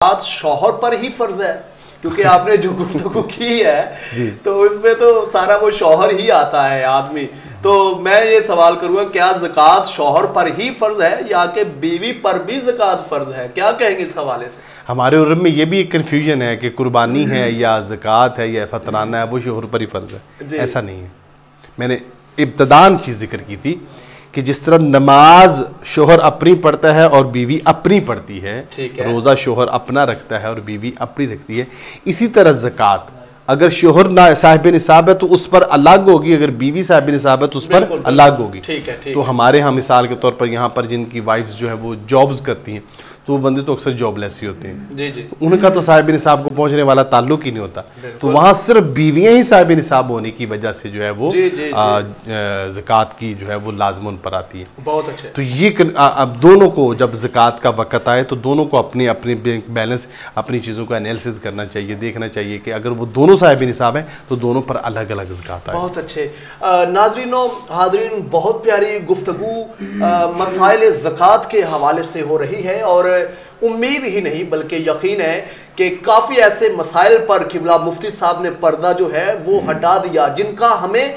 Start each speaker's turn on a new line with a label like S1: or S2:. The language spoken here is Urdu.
S1: بات شوہر پر ہی فرض ہے کیونکہ آپ نے جو گفتگو کی ہے تو اس میں تو سارا وہ شوہر ہی آتا ہے آدمی. تو میں یہ سوال کروں گا کیا زکوٰۃ شوہر پر ہی فرض ہے یا کہ بیوی پر بھی زکوٰۃ فرض ہے؟ کیا کہیں گے اس حوالے سے؟
S2: ہمارے عرب میں یہ بھی ایک کنفیوژن ہے کہ قربانی ہے یا زکوٰۃ ہے یا فطرانہ ہے وہ شوہر پر ہی فرض ہے. ایسا نہیں ہے. میں نے ابتداً چیز ذکر کی تھی کہ جس طرح نماز شوہر اپنی پڑھتا ہے اور بیوی اپنی پڑھتی ہے، روزہ شوہر اپنا رکھتا ہے اور بیوی اپنی رکھتی ہے، اسی طرح زکوٰۃ اگر شوہر صاحب نصاب ہے تو اس پر الگ ہوگی، اگر بیوی صاحب نصاب ہے تو اس پر الگ ہوگی. تو ہمارے ہاں مثال کے طور پر یہاں پر جن کی وائفز جو ہے وہ جابز کرتی ہیں تو وہ بندے تو اکثر جاب لیس ہی ہوتے ہیں، تو ان کا تو صاحب نصاب کو پہنچنے والا تعلق ہی نہیں ہوتا. تو وہاں صرف بیویاں ہی صاحب نصاب ہونے کی وجہ سے جو ہے وہ زکوٰۃ کی جو ہے وہ لازم ان پر آتی ہے.
S1: بہت اچھے.
S2: تو یہ اب دونوں کو جب زکوٰۃ کا وقت آئے تو دونوں کو اپنی اپنی بیلنس اپنی چیزوں کا انالیسس کرنا چاہیے، دیکھنا چاہیے کہ اگر وہ دونوں صاحب نصاب ہیں تو دونوں پر الگ الگ زکوٰۃ آئے.
S1: بہت اچھے. ناظرین و حاضرین، بہت پیاری گفتگو مسائل زکوٰۃ کے حوالے سے ہو رہی ہے اور امید ہی نہیں بلکہ یقین ہے کہ کافی ایسے مسائل پر قبلہ مفتی صاحب نے پردہ جو ہے وہ ہٹا دیا جن کا ہمیں